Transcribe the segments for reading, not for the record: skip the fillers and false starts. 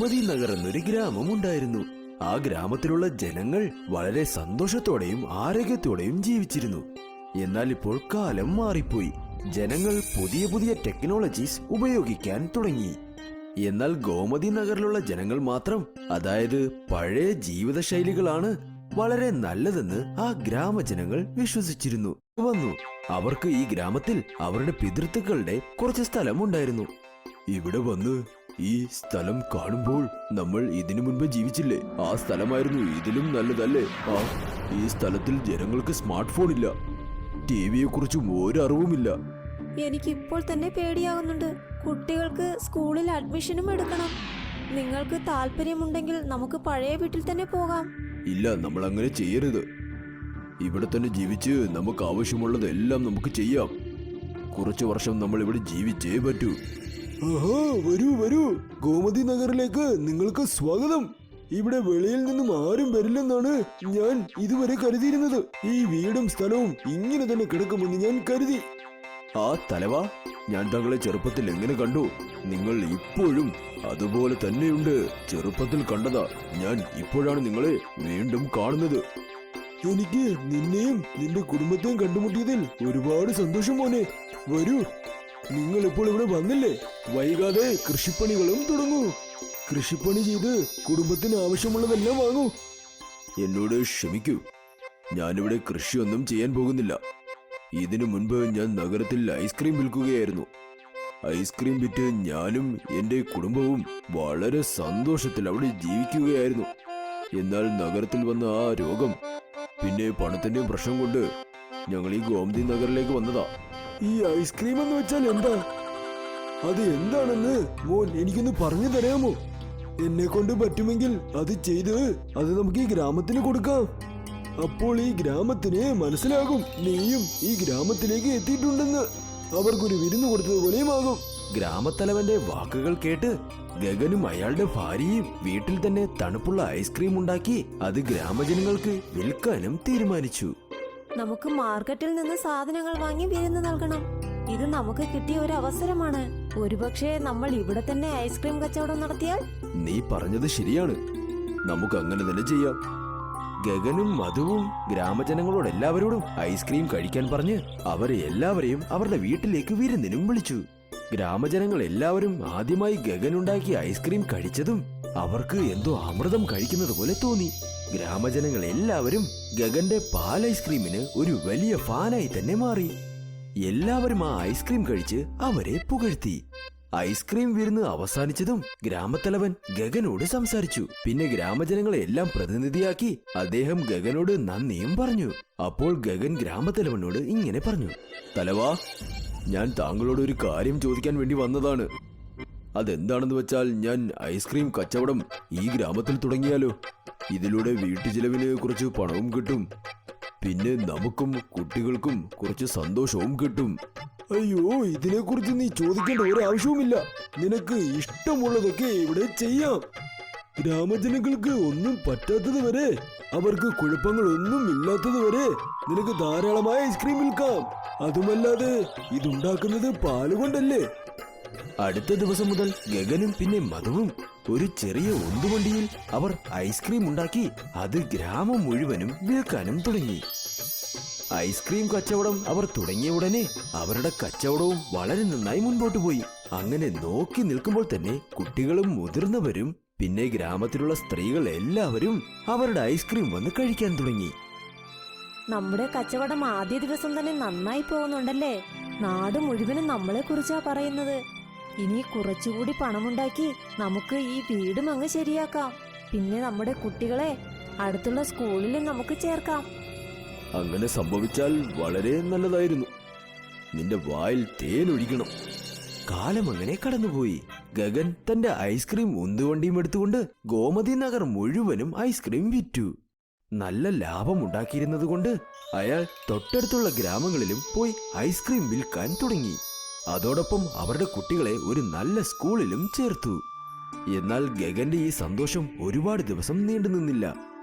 ഗോമതി നഗർ എന്നൊരു ഗ്രാമം ഉണ്ടായിരുന്നു. ആ ഗ്രാമത്തിലുള്ള ജനങ്ങൾ വളരെ സന്തോഷത്തോടെയും ആരോഗ്യത്തോടെയും ജീവിച്ചിരുന്നു. എന്നാൽ ഇപ്പോൾ കാലം മാറിപ്പോയി. ജനങ്ങൾ പുതിയ പുതിയ ടെക്നോളജീസ് ഉപയോഗിക്കാൻ തുടങ്ങി. എന്നാൽ ഗോമതി നഗറിലുള്ള ജനങ്ങൾ മാത്രം, അതായത് പഴയ ജീവിതശൈലികളാണ് വളരെ നല്ലതെന്ന് ആ ഗ്രാമജനങ്ങൾ വിശ്വസിച്ചിരുന്നു വന്നു. അവർക്ക് ഈ ഗ്രാമത്തിൽ അവരുടെ പിതൃത്തുക്കളുടെ കുറച്ച് സ്ഥലം ഉണ്ടായിരുന്നു. ഇവിടെ വന്ന് ഈ സ്ഥലം കാണുമ്പോൾ നമ്മൾ ഇതിനു മുൻപ് ജീവിച്ചില്ലേ, ആ സ്ഥലമായിരുന്നു ഇതിലും നല്ലതല്ലേ. ഈ സ്ഥലത്തിൽ ജനങ്ങൾക്ക് സ്മാർട്ട് ഫോൺ ഇല്ല, ടിവിയെ കുറിച്ചും ഒരറിവുമില്ല. എനിക്കിപ്പോൾ തന്നെ പേടിയാകുന്നുണ്ട്. കുട്ടികൾക്ക് സ്കൂളിൽ അഡ്മിഷനും എടുക്കണം. നിങ്ങൾക്ക് താല്പര്യമുണ്ടെങ്കിൽ നമുക്ക് പഴയ വീട്ടിൽ തന്നെ പോകാം. ഇല്ല, നമ്മൾ അങ്ങനെ ചെയ്യരുത്. ഇവിടെ തന്നെ ജീവിച്ച് നമുക്ക് ആവശ്യമുള്ളതെല്ലാം നമുക്ക് ചെയ്യാം. കുറച്ചു വർഷം നമ്മൾ ഇവിടെ ജീവിച്ചേ പറ്റൂ. വരൂ വരൂ, ഗോമതി നഗറിലേക്ക് നിങ്ങൾക്ക് സ്വാഗതം. ഇവിടെ വെളിയിൽ നിന്നും ആരും വരില്ലെന്നാണ് ഞാൻ ഇതുവരെ കരുതിയിരുന്നത്. ഈ വീടും സ്ഥലവും ഇങ്ങനെ തന്നെ കിടക്കുമെന്ന് ഞാൻ കരുതി. തലവാ, ഞാൻ താങ്കളെ ചെറുപ്പത്തിൽ എങ്ങനെ കണ്ടു? നിങ്ങൾ ഇപ്പോഴും അതുപോലെ തന്നെയുണ്ട്. ചെറുപ്പത്തിൽ കണ്ടതാ, ഞാൻ ഇപ്പോഴാണ് നിങ്ങളെ വീണ്ടും കാണുന്നത്. എനിക്ക് നിന്നെയും നിന്റെ കുടുംബത്തെയും കണ്ടുമുട്ടിയതിൽ ഒരുപാട് സന്തോഷം മോനെ. വരൂ, നിങ്ങൾ ഇപ്പോൾ ഇവിടെ വന്നില്ലേ, വൈകാതെ കൃഷിപ്പണികളും തുടങ്ങൂ. കൃഷിപ്പണി ചെയ്ത് കുടുംബത്തിന് ആവശ്യമുള്ളതെല്ലാം വാങ്ങൂ. എന്നോട് ക്ഷമിക്കൂ, ഞാനിവിടെ കൃഷിയൊന്നും ചെയ്യാൻ പോകുന്നില്ല. ഇതിനു മുൻപ് ഞാൻ നഗരത്തിൽ ഐസ്ക്രീം വിൽക്കുകയായിരുന്നു. ഐസ്ക്രീം വിറ്റ് ഞാനും എന്റെ കുടുംബവും വളരെ സന്തോഷത്തിൽ അവിടെ ജീവിക്കുകയായിരുന്നു. എന്നാൽ നഗരത്തിൽ വന്ന ആ രോഗം, പിന്നെ പണത്തിന്റെയും പ്രശ്നം കൊണ്ട് ഞങ്ങൾ ഈ ഗോമതി നഗറിലേക്ക് വന്നതാ. ഈ ഐസ്ക്രീം എന്ന് വെച്ചാൽ എന്താ? അത് എന്താണെന്ന് മോൻ എനിക്കൊന്ന് പറഞ്ഞു തരാമോ? എന്നെ കൊണ്ട് പറ്റുമെങ്കിൽ അത് ചെയ്ത് അത് നമുക്ക് ഈ ഗ്രാമത്തിന് കൊടുക്കാം. അപ്പോൾ ഈ ഗ്രാമത്തിന് മനസ്സിലാകും നീയും ഈ ഗ്രാമത്തിലേക്ക് എത്തിയിട്ടുണ്ടെന്ന്. അവർക്കൊരു വിരുന്ന് കൊടുത്തതുപോലെയും ആകും. ഗ്രാമത്തലവന്റെ വാക്കുകൾ കേട്ട് ഗഗനും അയാളുടെ ഭാര്യയും വീട്ടിൽ തന്നെ തണുപ്പുള്ള ഐസ്ക്രീം ഉണ്ടാക്കി അത് ഗ്രാമജനങ്ങൾക്ക് വിൽക്കാനും തീരുമാനിച്ചു. നമുക്ക് മാർക്കറ്റിൽ നിന്ന് സാധനങ്ങൾ വാങ്ങി വിരുന്ന് നൽകണം. ഇത് നമുക്ക് കിട്ടിയ ഒരു അവസരമാണ്. ഒരുപക്ഷെ നമ്മൾ ഇവിടെ തന്നെ ഐസ്ക്രീം കച്ചവടം നടത്തിയാൽ. നീ പറഞ്ഞത് ശരിയാണ്, നമുക്ക് അങ്ങനെ തന്നെ ചെയ്യാം. ഗഗനും മധുവും ഗ്രാമജനങ്ങളോട് എല്ലാവരോടും ഐസ്ക്രീം കഴിക്കാൻ പറഞ്ഞ് അവരെ എല്ലാവരെയും അവരുടെ വീട്ടിലേക്ക് വിരുന്നിനും വിളിച്ചു. ഗ്രാമജനങ്ങൾ എല്ലാവരും ആദ്യമായി ഗഗൻ ഉണ്ടാക്കിയ ഐസ്ക്രീം കഴിച്ചതും അവർക്ക് എന്തോ അമൃതം കഴിക്കുന്നത് പോലെ തോന്നി. ഗ്രാമജനങ്ങൾ എല്ലാവരും ഗഗന്റെ പാൽ ഐസ്ക്രീമിന് ഒരു വലിയ ഫാനായി തന്നെ മാറി. എല്ലാവരും ആ ഐസ്ക്രീം കഴിച്ച് അവരെ പുകഴ്ത്തി. ഐസ്ക്രീം വിരുന്ന് അവസാനിച്ചതും ഗ്രാമത്തലവൻ ഗഗനോട് സംസാരിച്ചു. പിന്നെ ഗ്രാമജനങ്ങളെ എല്ലാം പ്രതിനിധിയാക്കി അദ്ദേഹം ഗഗനോട് നന്ദിയും പറഞ്ഞു. അപ്പോൾ ഗഗൻ ഗ്രാമത്തലവനോട് ഇങ്ങനെ പറഞ്ഞു: തലവാ, ഞാൻ താങ്കളോട് ഒരു കാര്യം ചോദിക്കാൻ വേണ്ടി വന്നതാണ്. അതെന്താണെന്ന് വെച്ചാൽ, ഞാൻ ഐസ്ക്രീം കച്ചവടം ഈ ഗ്രാമത്തിൽ തുടങ്ങിയാലോ? ഇതിലൂടെ വീട്ടുചിലവിന് കുറച്ച് പണവും കിട്ടും, പിന്നെ നമുക്കും കുട്ടികൾക്കും കുറച്ച് സന്തോഷവും കിട്ടും. അയ്യോ, ഇതിനെക്കുറിച്ച് നീ ചോദിക്കേണ്ട ഒരു ആവശ്യവുമില്ല. നിനക്ക് ഇഷ്ടമുള്ളതൊക്കെ ഇവിടെ ചെയ്യാം. ഗ്രാമജനങ്ങൾക്ക് ഒന്നും പറ്റാത്തത് വരെ, അവർക്ക് കുഴപ്പങ്ങളൊന്നും ഇല്ലാത്തത് വരെ നിനക്ക് ധാരാളമായ ഐസ്ക്രീം വിൽക്കാം. അതുമല്ലാതെ ഇതുണ്ടാക്കുന്നത് പാലുകൊണ്ടല്ലേ. അടുത്ത ദിവസം മുതൽ ഗഗനും പിന്നെ മധുവും ഒരു ചെറിയ ഉന്തുവണ്ടിയിൽ അവർ ഐസ്ക്രീം ഉണ്ടാക്കി അത് ഗ്രാമം മുഴുവനും വിൽക്കാനും തുടങ്ങി. ഐസ്ക്രീം കച്ചവടം അവർ തുടങ്ങിയ ഉടനെ അവരുടെ കച്ചവടവും വളരെ നന്നായി മുൻപോട്ട് പോയി. അങ്ങനെ നോക്കി നിൽക്കുമ്പോൾ തന്നെ കുട്ടികളും മുതിർന്നവരും പിന്നെ ഗ്രാമത്തിലുള്ള സ്ത്രീകൾ എല്ലാവരും അവരുടെ ഐസ്ക്രീം വന്ന് കഴിക്കാൻ തുടങ്ങി. നമ്മുടെ കച്ചവടം ആദ്യ ദിവസം തന്നെ നന്നായി പോകുന്നുണ്ടല്ലേ. നാട് മുഴുവനും നമ്മളെ കുറിച്ചാ പറയുന്നത്. ഇനി കുറച്ചുകൂടി പണമുണ്ടാക്കി നമുക്ക് ഈ വീടും അങ്ങ് ശരിയാക്കാം. പിന്നെ നമ്മുടെ കുട്ടികളെ അടുത്തുള്ള സ്കൂളിലും നമുക്ക് ചേർക്കാം. അങ്ങനെ സംഭവിച്ചാൽ വളരെ നല്ലതായിരുന്നു. നിന്റെ വായിൽ തേനൊഴിക്കണം. കാലം അങ്ങനെ കടന്നുപോയി. ഗഗൻ തന്റെ ഐസ്ക്രീം ഉന്തുവണ്ടിയും എടുത്തുകൊണ്ട് ഗോമതി നഗർ മുഴുവനും ഐസ്ക്രീം വിറ്റു. നല്ല ലാഭം ഉണ്ടാക്കിയിരുന്നത് കൊണ്ട് അയാൾ തൊട്ടടുത്തുള്ള ഗ്രാമങ്ങളിലും പോയി ഐസ്ക്രീം വിൽക്കാൻ തുടങ്ങി. അതോടൊപ്പം അവരുടെ കുട്ടികളെ ഒരു നല്ല സ്കൂളിലും ചേർത്തു. എന്നാൽ ഗഗന്റെ ഈ സന്തോഷം ഒരുപാട് ദിവസം നീണ്ടു നിന്നില്ല.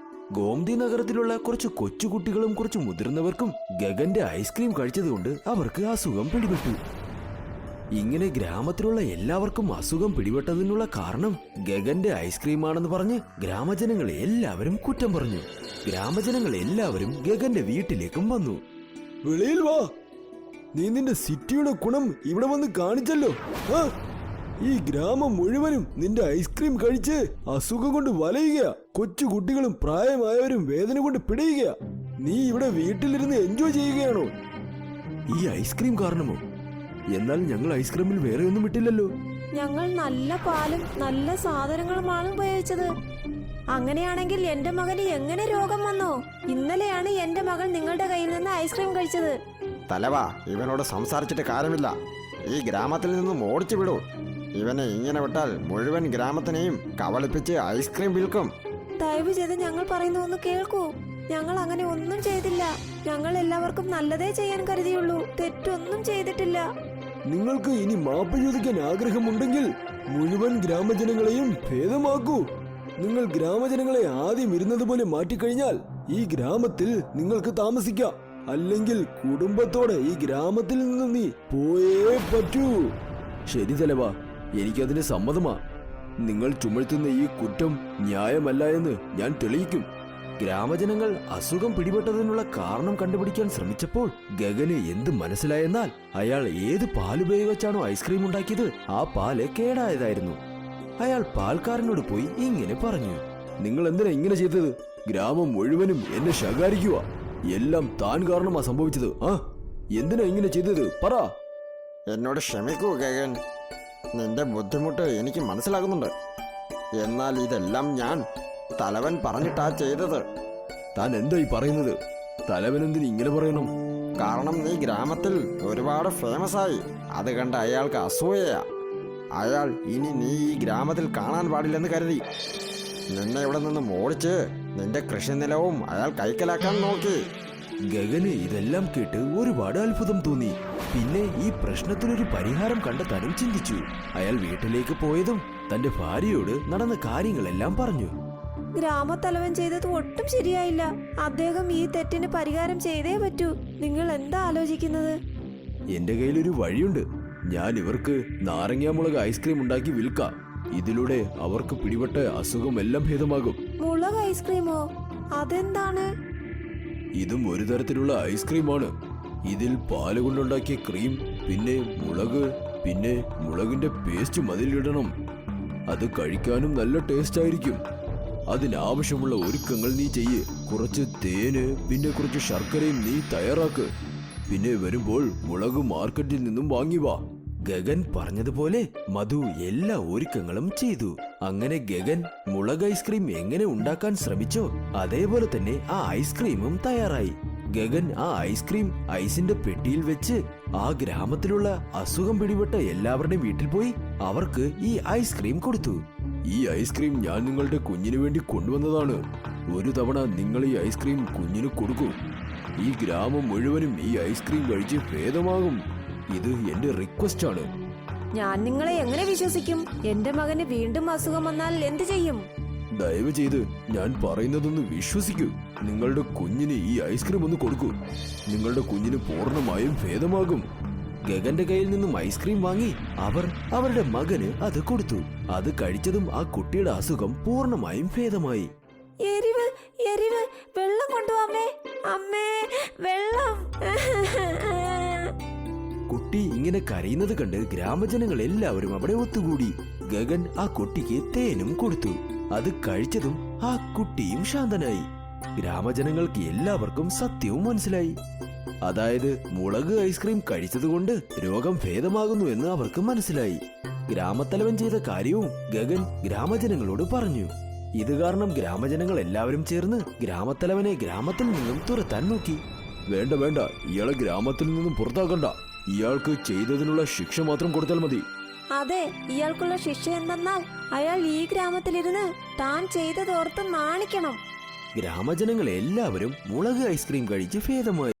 ഗോമതി നഗരത്തിലുള്ള കുറച്ച് കൊച്ചുകുട്ടികളും കുറച്ച് മുതിർന്നവർക്കും ഗഗന്റെ ഐസ്ക്രീം കഴിച്ചതുകൊണ്ട് അവർക്ക് അസുഖം പിടിപെട്ടു. ഇങ്ങനെ ഗ്രാമത്തിലുള്ള എല്ലാവർക്കും അസുഖം പിടിപെട്ടതിനുള്ള കാരണം ഗഗന്റെ ഐസ്ക്രീമാണെന്ന് പറഞ്ഞ് ഗ്രാമജനങ്ങൾ എല്ലാവരും കുറ്റം പറഞ്ഞു. ഗ്രാമജനങ്ങൾ എല്ലാവരും ഗഗന്റെ വീട്ടിലേക്കും വന്നു. വെളിയിൽ വാ, നീ നിന്റെ സിറ്റിയുടെ ഗുണം ഇവിടെ വന്ന് കാണിച്ചല്ലോ. ഈ ഗ്രാമം മുഴുവനും നിന്റെ ഐസ്ക്രീം കഴിച്ച് അസുഖം കൊണ്ട് വലയുക. കൊച്ചു കുട്ടികളും പ്രായമായവരും വേദന കൊണ്ട് പിടയുക. നീ ഇവിടെ വീട്ടിലിരുന്ന് എൻജോയ് ചെയ്യുകയാണോ? ഈ ഐസ്ക്രീം കാരണമോ? എന്നാൽ ഞങ്ങൾ ഐസ്ക്രീമിൽ വേറെ ഒന്നും വിട്ടില്ലല്ലോ. ഞങ്ങൾ നല്ല പാലും നല്ല സാധനങ്ങളുമാണ് ഉപയോഗിച്ചത്. അങ്ങനെയാണെങ്കിൽ എന്റെ മകന് എങ്ങനെ രോഗം വന്നോ? ഇന്നലെയാണ് എന്റെ മകൾ നിങ്ങളുടെ കയ്യിൽ നിന്ന് ഐസ്ക്രീം കഴിച്ചത്. തലവാ, ഇവനോട് സംസാരിച്ചിട്ട് കാര്യമില്ല. ഈ ഗ്രാമത്തിൽ നിന്നും ഓടിച്ചു വിടൂ. ഇവനെ ഇങ്ങനെ വിട്ടാൽ മുഴുവൻ ഗ്രാമത്തിനെയും കബളിപ്പിച്ച് ഐസ്ക്രീം വിൽക്കും. ദയവ് ചെയ്ത് ഞങ്ങൾ പറയുന്ന ഒന്ന് കേൾക്കൂ. ഞങ്ങൾ അങ്ങനെ ഒന്നും ചെയ്തില്ല. ഞങ്ങൾ എല്ലാവർക്കും നല്ലതേ ചെയ്യാൻ കരുതിയുള്ളൂ. തെറ്റൊന്നും ചെയ്തിട്ടില്ല. നിങ്ങൾക്ക് ഇനി മാപ്പ് ചോദിക്കാൻ ആഗ്രഹമുണ്ടെങ്കിൽ മുഴുവൻ ഗ്രാമജനങ്ങളെയും ഭേദമാക്കൂ. നിങ്ങൾ ഗ്രാമജനങ്ങളെ ആദ്യം ഇരുന്നത് പോലെ മാറ്റിക്കഴിഞ്ഞാൽ ഈ ഗ്രാമത്തിൽ നിങ്ങൾക്ക് താമസിക്കാം. അല്ലെങ്കിൽ കുടുംബത്തോടെ ഈ ഗ്രാമത്തിൽ നിന്ന് നീ പോയേ പറ്റൂ. ശരി തലവാ, എനിക്കതിന് സമ്മതമാ. നിങ്ങൾ ചുമത്തുന്ന ഈ കുറ്റം ന്യായമല്ല എന്ന് ഞാൻ തെളിയിക്കും. ഗ്രാമജനങ്ങൾ അസുഖം പിടിപെട്ടതിനുള്ള കാരണം കണ്ടുപിടിക്കാൻ ശ്രമിച്ചപ്പോൾ ഗഗന് എന്ത് മനസ്സിലായെന്നാൽ അയാൾ ഏത് പാലുപയോഗിച്ചാണോ ഐസ്ക്രീം ഉണ്ടാക്കിയത് ആ പാല് കേടായതായിരുന്നു. അയാൾ പാൽക്കാരനോട് പോയി ഇങ്ങനെ പറഞ്ഞു: നിങ്ങൾ എന്തിനാ ഇങ്ങനെ ചെയ്തത്? ഗ്രാമം മുഴുവനും എന്നെ ശകാരിക്കുക. എല്ലാം താൻ കാരണമാ സംഭവിച്ചത്. എന്തിനാ ഇങ്ങനെ ചെയ്തത്? പറ. എന്നോട് ക്ഷമിക്കൂ ഗഗൻ, നിന്റെ ബുദ്ധിമുട്ട് എനിക്ക് മനസ്സിലാകുന്നുണ്ട്. എന്നാൽ ഇതെല്ലാം ഞാൻ തലവൻ പറഞ്ഞിട്ടാ ചെയ്തത്. താൻ എന്തായി പറയുന്നത്? തലവൻ എന്തിന് ഇങ്ങനെ പറയണം? കാരണം നീ ഗ്രാമത്തിൽ ഒരുപാട് ഫേമസ് ആയി. അത് കണ്ട് അയാൾക്ക് അസൂയയാ. അയാൾ ഇനി നീ ഈ ഗ്രാമത്തിൽ കാണാൻ പാടില്ലെന്ന് കരുതി നിന്നെ ഇവിടെ നിന്നും ഓടിച്ച് നിന്റെ കൃഷിനിലവും അയാൾ കൈക്കലാക്കാൻ നോക്കി. ഗഗന് ഇതെല്ലാം കേട്ട് ഒരുപാട് അത്ഭുതം തോന്നി. പിന്നെ ഈ പ്രശ്നത്തിനൊരു പരിഹാരം കണ്ടെത്താനും ചിന്തിച്ചു. അയാൾ വീട്ടിലേക്ക് പോയതും തന്റെ ഭാര്യയോട് നടന്ന കാര്യങ്ങളെല്ലാം പറഞ്ഞു. ഗ്രാമത്തലവൻ ചെയ്തത് ഒട്ടും ശരിയായില്ല. അദ്ദേഹം ഈ തെറ്റിന് പരിഹാരം ചെയ്തേ പറ്റൂ. നിങ്ങൾ എന്താ ആലോചിക്കുന്നത്? എന്റെ കയ്യിലൊരു വഴിയുണ്ട്. ഞാൻ ഇവർക്ക് നാരങ്ങാമുളക് ഐസ്ക്രീം ഉണ്ടാക്കി വിൽക്കാം. ഇതിലൂടെ അവർക്ക് പിടിപെട്ട അസുഖം എല്ലാം ഭേദമാകും. മുളക് ഐസ്ക്രീമോ? അതെന്താണ്? ഇതും ഒരു തരത്തിലുള്ള ഐസ്ക്രീമാണ്. ഇതിൽ പാല് കൊണ്ടുണ്ടാക്കിയ ക്രീം, പിന്നെ മുളക്, പിന്നെ മുളകിന്റെ പേസ്റ്റ് മതിലിടണം. അത് കഴിക്കാനും നല്ല ടേസ്റ്റ് ആയിരിക്കും. അതിനാവശ്യമുള്ള ഒരുക്കങ്ങൾ നീ ചെയ്യ്. കുറച്ച് തേന്, പിന്നെ കുറച്ച് ശർക്കരയും നീ തയ്യാറാക്ക്. പിന്നെ വരുമ്പോൾ മുളക് മാർക്കറ്റിൽ നിന്നും വാങ്ങി വാ. ഗഗൻ പറഞ്ഞതുപോലെ മധു എല്ലാ ഒരുക്കങ്ങളും ചെയ്തു. അങ്ങനെ ഗഗൻ മുളക് ഐസ്ക്രീം എങ്ങനെ ഉണ്ടാക്കാൻ ശ്രമിച്ചോ അതേപോലെ തന്നെ ആ ഐസ്ക്രീമും തയ്യാറായി. ഗഗൻ ആ ഐസ്ക്രീം ഐസിന്റെ പെട്ടിയിൽ വെച്ച് ആ ഗ്രാമത്തിലുള്ള അസുഖം പിടിപെട്ട എല്ലാവരുടെയും വീട്ടിൽ പോയി അവർക്ക് ഈ ഐസ്ക്രീം കൊടുത്തു. ഈ ഐസ്ക്രീം ഞാൻ നിങ്ങളുടെ കുഞ്ഞിനു വേണ്ടി കൊണ്ടുവന്നതാണ്. ഒരു തവണ നിങ്ങൾ ഈ ഐസ്ക്രീം കുഞ്ഞിന് കൊടുക്കൂ. ഈ ഗ്രാമം മുഴുവനും ഈ ഐസ്ക്രീം കഴിച്ച് ഭേദമാകും. ഇത് എന്റെ റിക്വസ്റ്റ് ആണ്. ഞാൻ നിങ്ങളെ എങ്ങനെ വിശ്വസിക്കും? എന്റെ മകന് വീണ്ടും അസുഖം വന്നാൽ എന്ത് ചെയ്യും? ദയവ് ചെയ്ത് ഞാൻ പറയുന്നതൊന്ന് വിശ്വസിക്കൂ. നിങ്ങളുടെ കുഞ്ഞിന് ഈ ഐസ്ക്രീം ഒന്ന് കൊടുക്കൂ. നിങ്ങളുടെ കുഞ്ഞിന് പൂർണ്ണമായും ഭേദമാകും. ഗഗന്റെ കയ്യിൽ നിന്നും ഐസ്ക്രീം വാങ്ങി അവർ അവരുടെ മകന് അത് കൊടുത്തു. അത് കഴിച്ചതും ആ കുട്ടിയുടെ അസുഖം പൂർണ്ണമായും ഭേദമായി. എരിവ്, എരിവ്, വെള്ളം കൊണ്ടുപോവാമേ. അമ്മേ, വെള്ളം. കുട്ടി ഇങ്ങനെ കരയുന്നത് കണ്ട് ഗ്രാമജനങ്ങൾ എല്ലാവരും അവിടെ ഒത്തുകൂടി. ഗഗൻ ആ കുട്ടിക്ക് തേനും കൊടുത്തു. അത് കഴിച്ചതും ആ കുട്ടിയും ശാന്തനായി. ഗ്രാമജനങ്ങൾക്ക് എല്ലാവർക്കും സത്യവും മനസ്സിലായി. അതായത് മുളക് ഐസ്ക്രീം കഴിച്ചതുകൊണ്ട് രോഗം ഭേദമാകുന്നു എന്ന് അവർക്ക് മനസ്സിലായി. ഗ്രാമത്തലവൻ ചെയ്ത കാര്യവും ഗഗൻ ഗ്രാമജനങ്ങളോട് പറഞ്ഞു. ഇത് കാരണം ഗ്രാമജനങ്ങൾ എല്ലാവരും ചേർന്ന് ഗ്രാമത്തലവനെ ഗ്രാമത്തിൽ നിന്നും തുരത്താൻ നോക്കി. വേണ്ട വേണ്ട, ഇയാളെ ഗ്രാമത്തിൽ നിന്നും പുറത്താക്കണ്ട. ഇയാൾക്ക് ചെയ്തതിനുള്ള ശിക്ഷ മാത്രം കൊടുത്താൽ മതി. അതെ, ഇയാൾക്കുള്ള ശിക്ഷ എന്തെന്നാൽ അയാൾ ഈ ഗ്രാമത്തിലിരുന്ന് താൻ ചെയ്തതോർത്ത് നാണിക്കണം. ഗ്രാമജനങ്ങൾ എല്ലാവരും മുളക് ഐസ്ക്രീം കഴിച്ച് ഭേദമായി.